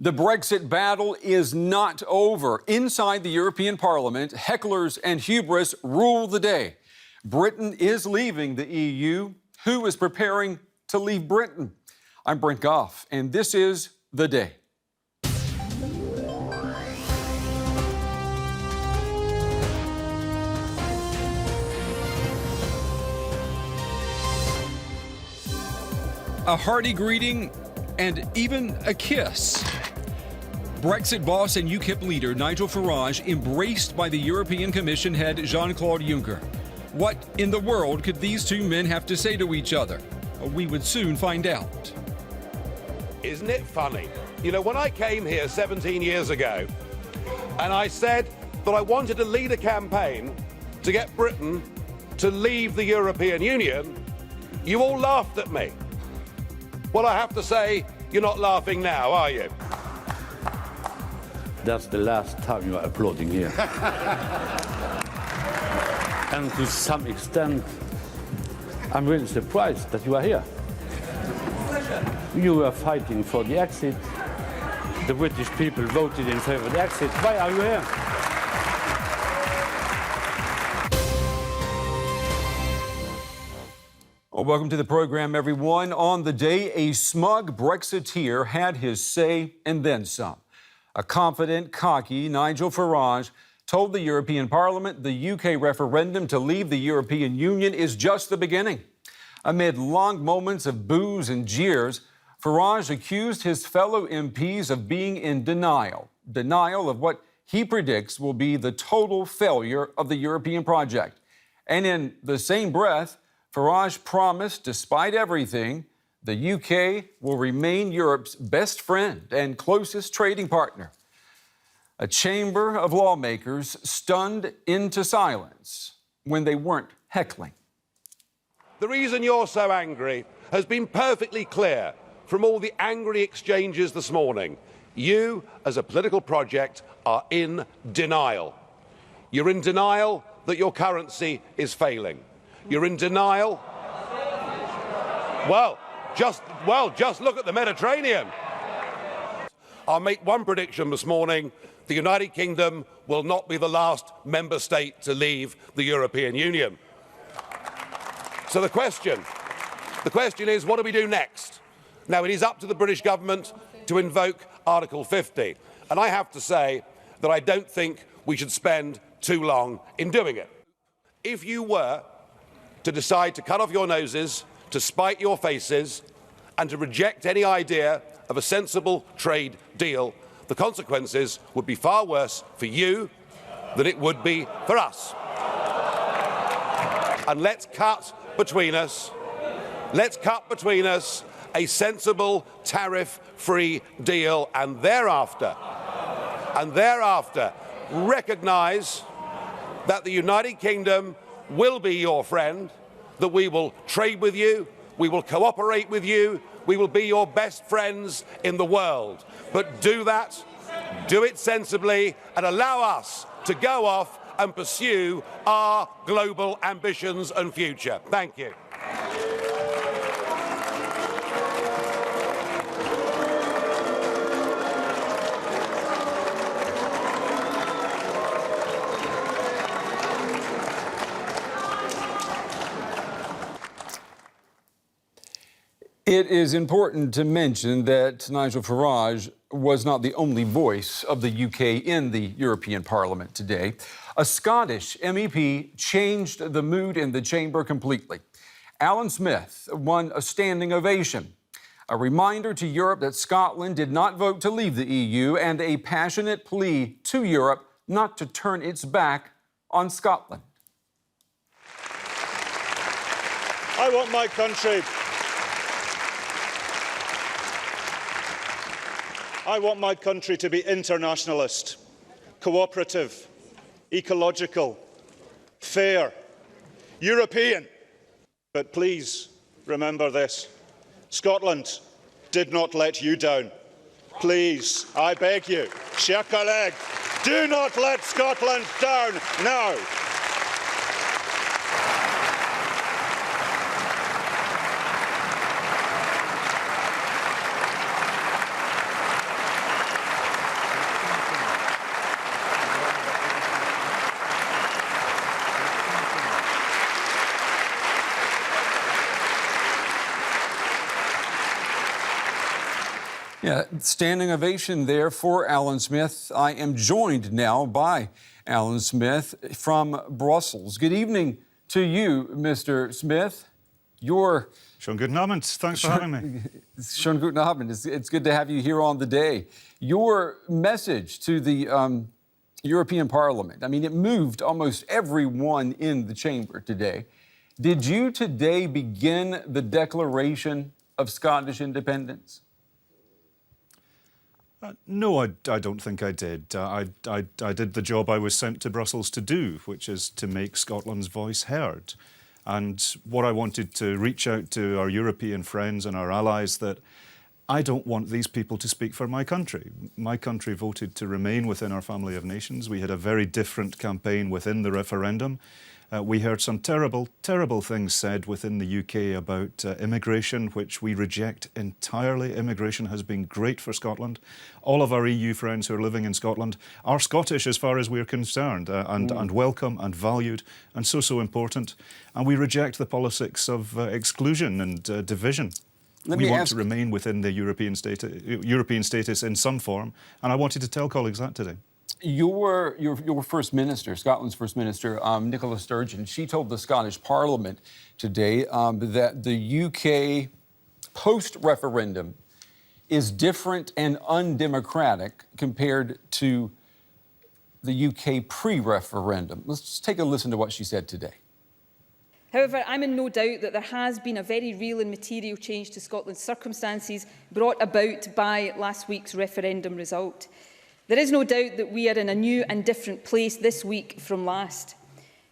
The Brexit battle is not over. Inside the European Parliament, hecklers and hubris rule the day. Britain is leaving the EU. Who is preparing to leave Britain? I'm Brent Goff, and this is The Day. A hearty greeting and even a kiss. Brexit boss and UKIP leader Nigel Farage embraced by the European Commission head Jean-Claude Juncker. What in the world could these two men have to say to each other? We would soon find out. Isn't it funny? You know, when I came here 17 years ago and I said that I wanted to lead a campaign to get Britain to leave the European Union, you all laughed at me. Well, I have to say, you're not laughing now, are you? That's the last time you are applauding here. And to some extent, I'm really surprised that you are here. You were fighting for the exit. The British people voted in favor of the exit. Why are you here? Well, welcome to the program, everyone. On the day, a smug Brexiteer had his say and then some. A confident, cocky Nigel Farage told the European Parliament the UK referendum to leave the European Union is just the beginning. Amid long moments of boos and jeers, Farage accused his fellow MPs of being in denial of what he predicts will be the total failure of the European project. And in the same breath, Farage promised, despite everything, the UK will remain Europe's best friend and closest trading partner. A chamber of lawmakers stunned into silence when they weren't heckling. The reason you're so angry has been perfectly clear from all the angry exchanges this morning. You, as a political project, are in denial. You're in denial that your currency is failing. You're in denial. Just look at the Mediterranean. I'll make one prediction this morning. The United Kingdom will not be the last member state to leave the European Union. So the question is, what do we do next? Now, it is up to the British government to invoke Article 50. And I have to say that I don't think we should spend too long in doing it. If you were to decide to cut off your noses, to spite your faces, and to reject any idea of a sensible trade deal, the consequences would be far worse for you than it would be for us. And let's cut between us a sensible tariff-free deal, and thereafter recognise that the United Kingdom will be your friend, that we will trade with you, we will cooperate with you, we will be your best friends in the world. But do that, do it sensibly, and allow us to go off and pursue our global ambitions and future. Thank you. It is important to mention that Nigel Farage was not the only voice of the UK in the European Parliament today. A Scottish MEP changed the mood in the chamber completely. Alyn Smith won a standing ovation, a reminder to Europe that Scotland did not vote to leave the EU, and a passionate plea to Europe not to turn its back on Scotland. I want my country to be internationalist, cooperative, ecological, fair, European. But please remember this: Scotland did not let you down. Please, I beg you, chers collègues, do not let Scotland down now. Yeah, standing ovation there for Alyn Smith. I am joined now by Alyn Smith from Brussels. Good evening to you, Mr. Smith. Schönen guten Abend. Thanks for having me. Schönen guten Abend. It's good to have you here on the day. Your message to the European Parliament, I mean, it moved almost everyone in the chamber today. Did you today begin the declaration of Scottish independence? No, I don't think I did. I did the job I was sent to Brussels to do, which is to make Scotland's voice heard. And what I wanted to reach out to our European friends and our allies that I don't want these people to speak for my country. My country voted to remain within our family of nations. We had a very different campaign within the referendum. We heard some terrible, terrible things said within the UK about immigration, which we reject entirely. Immigration has been great for Scotland. All of our EU friends who are living in Scotland are Scottish as far as we're concerned, and welcome and valued and so important. And we reject the politics of exclusion and division. We want to remain within the European status in some form, and I wanted to tell colleagues that today. Your First Minister, Scotland's First Minister, Nicola Sturgeon, she told the Scottish Parliament today that the UK post-referendum is different and undemocratic compared to the UK pre-referendum. Let's just take a listen to what she said today. However, I'm in no doubt that there has been a very real and material change to Scotland's circumstances brought about by last week's referendum result. There is no doubt that we are in a new and different place this week from last.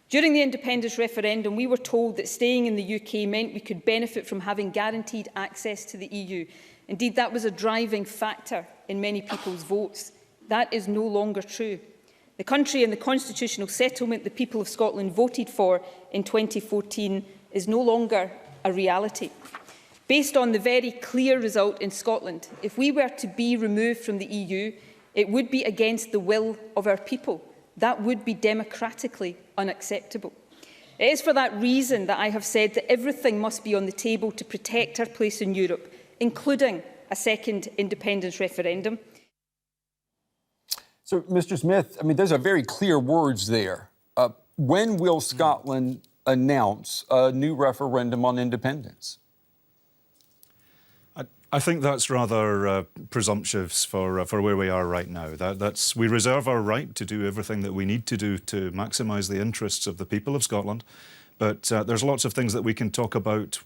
During the independence referendum, we were told that staying in the UK meant we could benefit from having guaranteed access to the EU. Indeed, that was a driving factor in many people's votes. That is no longer true. The country and the constitutional settlement the people of Scotland voted for in 2014 is no longer a reality. Based on the very clear result in Scotland, if we were to be removed from the EU, it would be against the will of our people. That would be democratically unacceptable. It is for that reason that I have said that everything must be on the table to protect our place in Europe, including a second independence referendum. So, Mr. Smith, I mean, those are very clear words there. When will Scotland announce a new referendum on independence? I think that's rather presumptuous for where we are right now. We reserve our right to do everything that we need to do to maximise the interests of the people of Scotland, but there's lots of things that we can talk about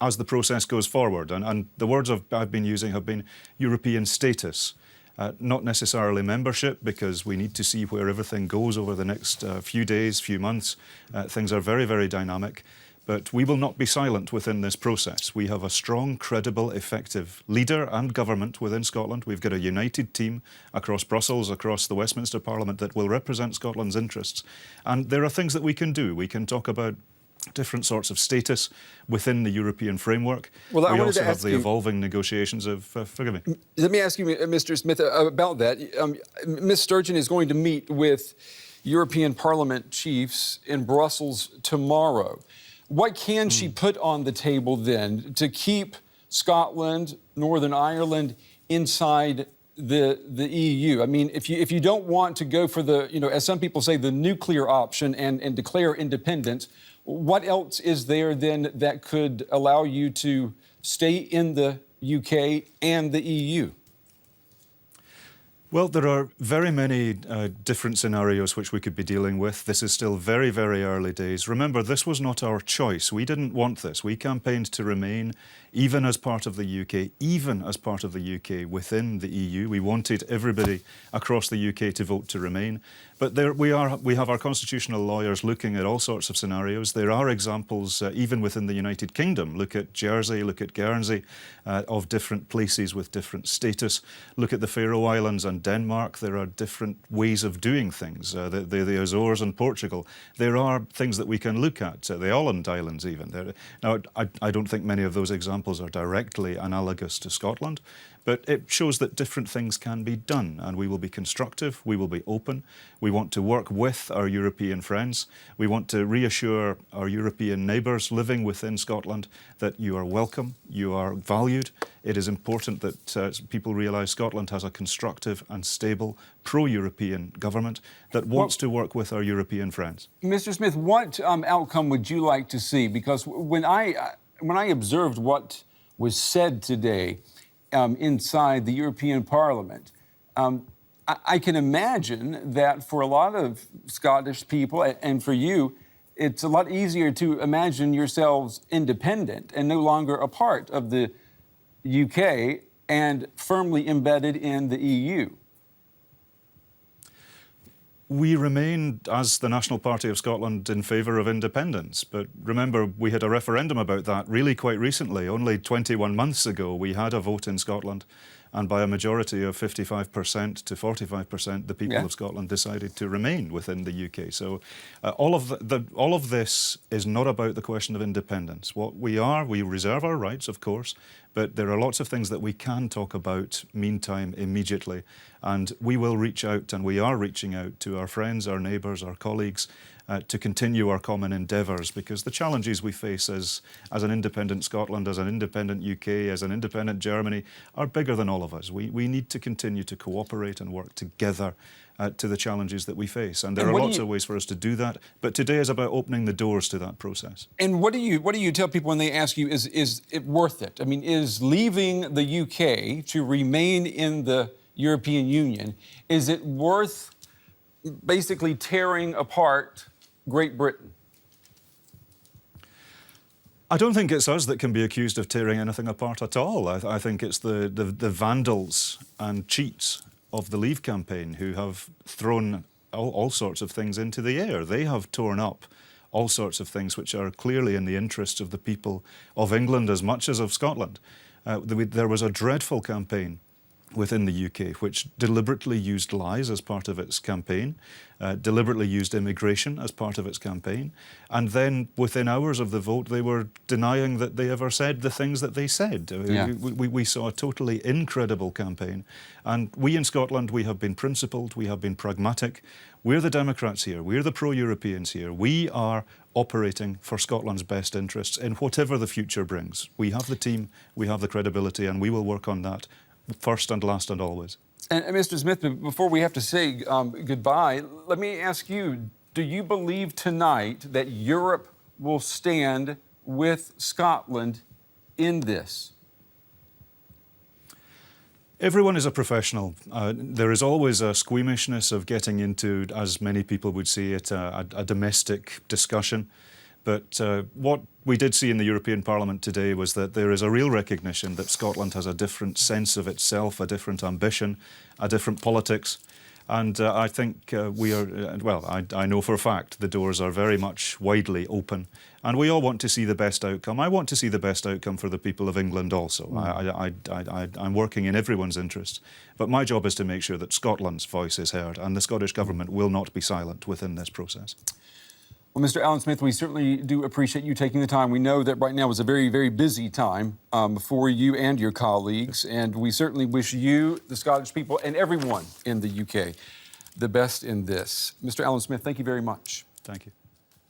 as the process goes forward. And the words I've been using have been European status. Not necessarily membership, because we need to see where everything goes over the next few days, few months. Things are very, very dynamic. But we will not be silent within this process. We have a strong, credible, effective leader and government within Scotland. We've got a united team across Brussels, across the Westminster Parliament that will represent Scotland's interests. And there are things that we can do. We can talk about different sorts of status within the European framework. Well, we also have the evolving negotiations of... forgive me. Let me ask you, Mr. Smith, about that. Ms. Sturgeon is going to meet with European Parliament chiefs in Brussels tomorrow. What can she put on the table then to keep Scotland, Northern Ireland inside the EU? I mean, if you don't want to go for the, as some people say, the nuclear option and declare independence, what else is there then that could allow you to stay in the UK and the EU? Well, there are very many different scenarios which we could be dealing with. This is still very, very early days. Remember, this was not our choice. We didn't want this. We campaigned to remain, even as part of the UK, within the EU. We wanted everybody across the UK to vote to remain. But we have our constitutional lawyers looking at all sorts of scenarios. There are examples, even within the United Kingdom. Look at Jersey, look at Guernsey, of different places with different status. Look at the Faroe Islands and Denmark. There are different ways of doing things. The Azores and Portugal. There are things that we can look at. The Åland Islands even. Now, I don't think many of those examples are directly analogous to Scotland, But it shows that different things can be done, and we will be constructive, we will be open. We want to work with our European friends. We want to reassure our European neighbours living within Scotland that you are welcome, you are valued. It is important that people realise Scotland has a constructive and stable pro-European government that wants to work with our European friends. Mr. Smith, what outcome would you like to see? Because when I observed what was said today inside the European Parliament, I can imagine that for a lot of Scottish people and for you, it's a lot easier to imagine yourselves independent and no longer a part of the UK and firmly embedded in the EU. We remain, as the National Party of Scotland, in favour of independence. But remember, we had a referendum about that really quite recently. Only 21 months ago, we had a vote in Scotland, and by a majority of 55% to 45%, the people of Scotland decided to remain within the UK. So all of this is not about the question of independence. What we are, we reserve our rights, of course, but there are lots of things that we can talk about meantime, immediately. And we will reach out, and we are reaching out to our friends, our neighbours, our colleagues, to continue our common endeavours, because the challenges we face as an independent Scotland, as an independent UK, as an independent Germany, are bigger than all of us. We need to continue to cooperate and work together to the challenges that we face. And there are lots of ways for us to do that, but today is about opening the doors to that process. And what do you tell people when they ask you, is it worth it? I mean, is leaving the UK to remain in the European Union, is it worth basically tearing apart Great Britain? I don't think it's us that can be accused of tearing anything apart at all. I think it's the vandals and cheats of the Leave campaign who have thrown all sorts of things into the air. They have torn up all sorts of things which are clearly in the interests of the people of England as much as of Scotland. There was a dreadful campaign within the UK, which deliberately used lies as part of its campaign, deliberately used immigration as part of its campaign, and then within hours of the vote they were denying that they ever said the things that they said. We saw a totally incredible campaign, and we in Scotland, we have been principled, we have been pragmatic. We're the Democrats here, we're the pro-Europeans here. We are operating for Scotland's best interests in whatever the future brings. We have the team, we have the credibility, and we will work on that first and last and always. And Mr. Smith, before we have to say goodbye, let me ask you, do you believe tonight that Europe will stand with Scotland in this? Everyone is a professional. There is always a squeamishness of getting into, as many people would see it, a domestic discussion. But what we did see in the European Parliament today was that there is a real recognition that Scotland has a different sense of itself, a different ambition, a different politics. And I think we are, well, I know for a fact the doors are very much widely open. And we all want to see the best outcome. I want to see the best outcome for the people of England also. I'm working in everyone's interest. But my job is to make sure that Scotland's voice is heard, and the Scottish Government will not be silent within this process. Well, Mr. Alyn Smith, we certainly do appreciate you taking the time. We know that right now is a very, very busy time for you and your colleagues, and we certainly wish you, the Scottish people, and everyone in the UK the best in this. Mr. Alyn Smith, thank you very much. Thank you.